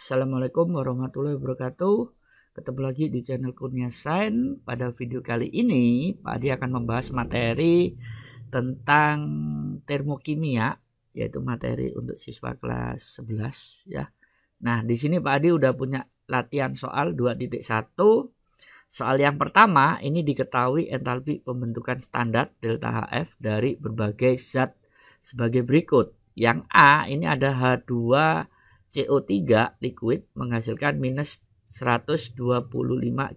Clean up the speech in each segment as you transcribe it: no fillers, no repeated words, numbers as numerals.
Assalamualaikum warahmatullahi wabarakatuh. Ketemu lagi di channel Kurnia Sains. Pada video kali ini Pak Adi akan membahas materi tentang termokimia, yaitu materi untuk siswa kelas 11 ya. Nah, di sini Pak Adi udah punya latihan soal 2.1. Soal yang pertama ini diketahui entalpi pembentukan standar delta HF dari berbagai zat sebagai berikut. Yang A ini ada H2CO3 liquid menghasilkan minus 125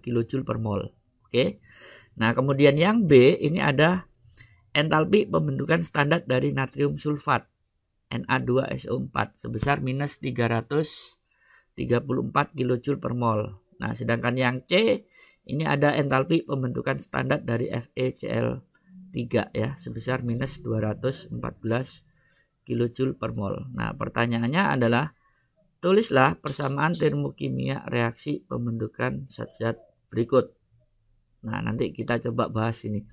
kJ per mol. Oke. Nah, kemudian yang B ini ada entalpi pembentukan standar dari natrium sulfat Na2SO4 sebesar minus 334 kJ per mol. Nah, sedangkan yang C ini ada entalpi pembentukan standar dari FeCl3 ya sebesar minus 214 kJ per mol. Nah, pertanyaannya adalah tulislah persamaan termokimia reaksi pembentukan zat-zat berikut. Nah, nanti kita coba bahas ini.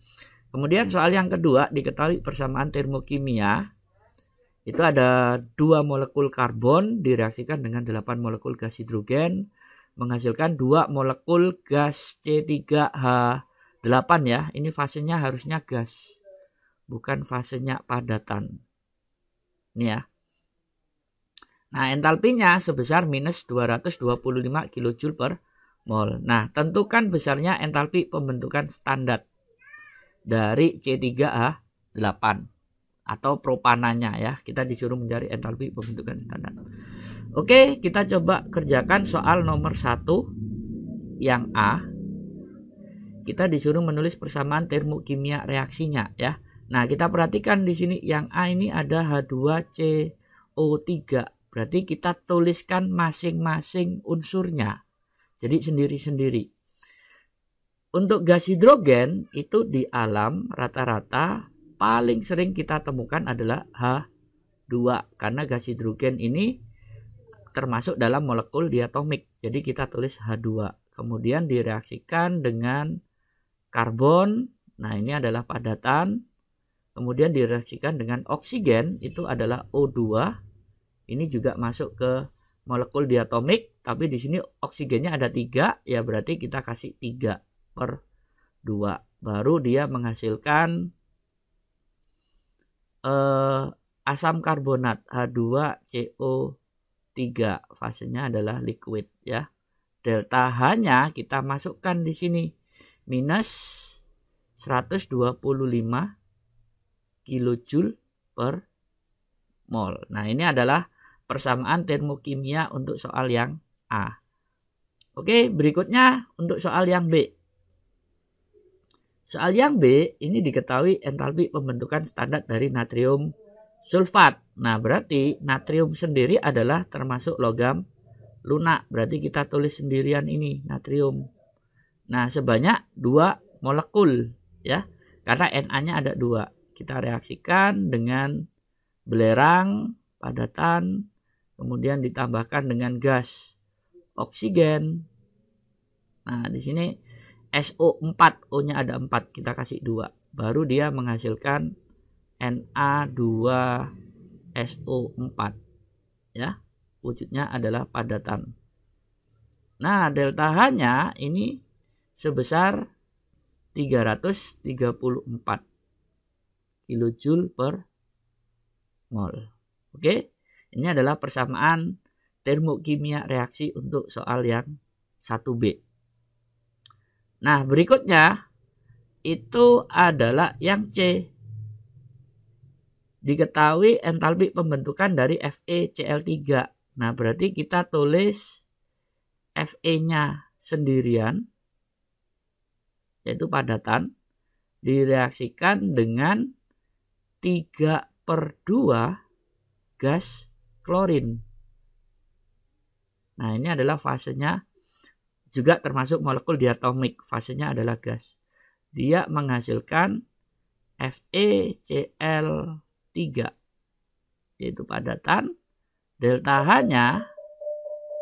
Kemudian soal yang kedua, diketahui persamaan termokimia itu ada 2 molekul karbon direaksikan dengan 8 molekul gas hidrogen menghasilkan 2 molekul gas C3H8 ya. Ini fasenya harusnya gas, bukan fasenya padatan. Ini ya. Nah, entalpinya sebesar minus 225 kJ per mol. Nah, tentukan besarnya entalpi pembentukan standar dari C3H8 atau propananya ya. Kita disuruh mencari entalpi pembentukan standar. Oke, kita coba kerjakan soal nomor 1 yang A. Kita disuruh menulis persamaan termokimia reaksinya ya. Nah, kita perhatikan di sini yang A ini ada H2CO3. Berarti kita tuliskan masing-masing unsurnya. Jadi sendiri-sendiri. Untuk gas hidrogen itu di alam rata-rata paling sering kita temukan adalah H2. Karena gas hidrogen ini termasuk dalam molekul diatomik. Jadi kita tulis H2. Kemudian direaksikan dengan karbon. Nah, ini adalah padatan. Kemudian direaksikan dengan oksigen, itu adalah O2. Ini juga masuk ke molekul diatomik, tapi di sini oksigennya ada 3, ya berarti kita kasih 3/2. Baru dia menghasilkan asam karbonat H2CO3. Fasenya adalah liquid ya. Delta H-nya kita masukkan di sini minus 125 kJ per mol. Nah, ini adalah persamaan termokimia untuk soal yang A. Oke, berikutnya untuk soal yang B. Soal yang B ini diketahui entalpi pembentukan standar dari natrium sulfat. Nah, berarti natrium sendiri adalah termasuk logam lunak. Berarti kita tulis sendirian ini natrium. Nah, sebanyak 2 molekul ya. Karena Na-nya ada 2. Kita reaksikan dengan belerang, padatan, kemudian ditambahkan dengan gas oksigen. Nah, di sini SO4, O-nya ada 4, kita kasih 2. Baru dia menghasilkan Na2SO4. Ya, wujudnya adalah padatan. Nah, delta H-nya ini sebesar 334 kJ per mol. Oke, ini adalah persamaan termokimia reaksi untuk soal yang 1B. Nah, berikutnya itu adalah yang C. Diketahui entalpi pembentukan dari FeCl3. Nah, berarti kita tulis Fe-nya sendirian, yaitu padatan, direaksikan dengan 3/2 gas klorin. Nah, ini adalah fasenya juga termasuk molekul diatomik. Fasenya adalah gas. Dia menghasilkan FeCl3 yaitu padatan. Delta H-nya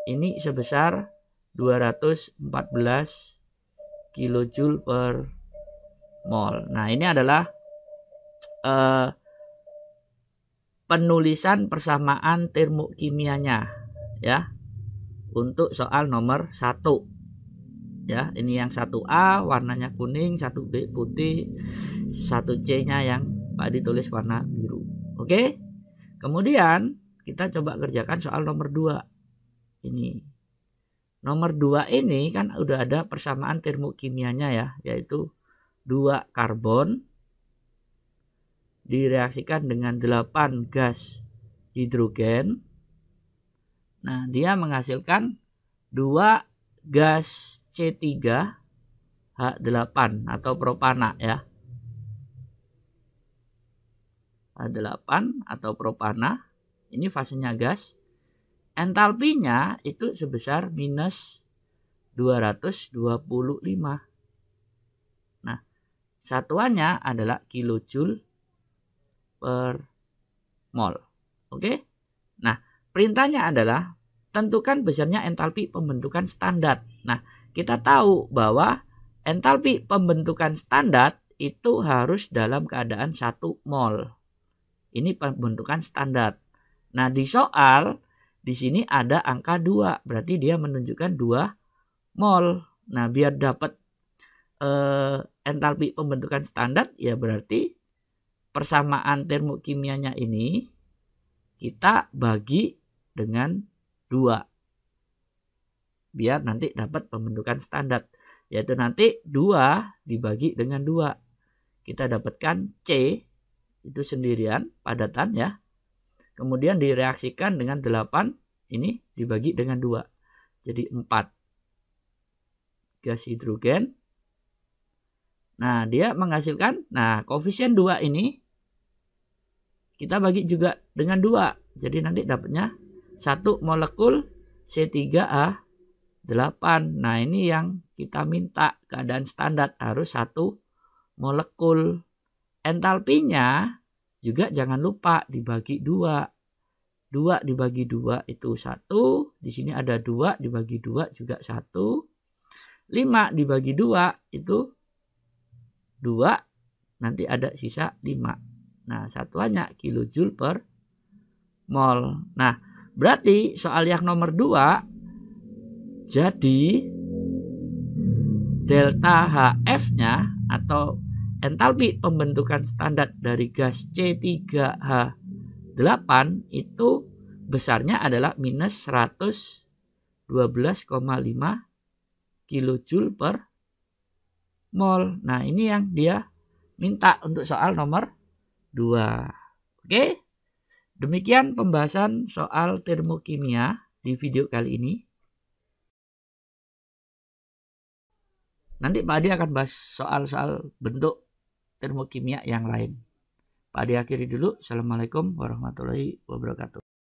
ini sebesar 214 kJ per mol. Nah, ini adalah penulisan persamaan termokimianya ya. untuk soal nomor 1. Ya, ini yang 1A warnanya kuning, 1B putih, 1C-nya yang Pak Adi tulis warna biru. Oke. Kemudian kita coba kerjakan soal nomor 2. Ini. Nomor 2 ini kan udah ada persamaan termokimianya ya, yaitu 2 karbon direaksikan dengan 8 gas hidrogen. Nah, dia menghasilkan 2 gas C3H8 atau propana ya. H8 atau propana. Ini fasenya gas. Entalpinya itu sebesar minus 225. Nah, satuannya adalah kilojoule per mol. Oke? Nah, perintahnya adalah tentukan besarnya entalpi pembentukan standar. Nah, kita tahu bahwa entalpi pembentukan standar itu harus dalam keadaan 1 mol. Ini pembentukan standar. Nah, di soal di sini ada angka 2, berarti dia menunjukkan 2 mol. Nah, biar dapat entalpi pembentukan standar ya berarti persamaan termokimianya ini kita bagi dengan 2. Biar nanti dapat pembentukan standar. Yaitu nanti 2 dibagi dengan 2. Kita dapatkan C itu sendirian padatan ya. Kemudian direaksikan dengan 8 ini dibagi dengan 2. Jadi 4 gas hidrogen. Nah, dia menghasilkan, nah koefisien 2 ini kita bagi juga dengan 2. Jadi nanti dapatnya 1 molekul C3H8. Nah, ini yang kita minta keadaan standar harus 1 molekul. Entalpinya juga jangan lupa dibagi 2. 2 dibagi 2 itu 1. Di sini ada 2 dibagi 2 juga 1. 5 dibagi 2 itu 2. Nanti ada sisa 5. Nah, satuannya kilojoule per mol. Nah, berarti soal yang nomor 2 jadi delta HF-nya atau entalpi pembentukan standar dari gas C3H8 itu besarnya adalah minus 112,5 kilojoule per mol. Nah, ini yang dia minta untuk soal nomor 2. Oke. Demikian pembahasan soal termokimia di video kali ini. Nanti Pak Adi akan bahas soal-soal bentuk termokimia yang lain. Pak Adi akhiri dulu. Assalamualaikum warahmatullahi wabarakatuh.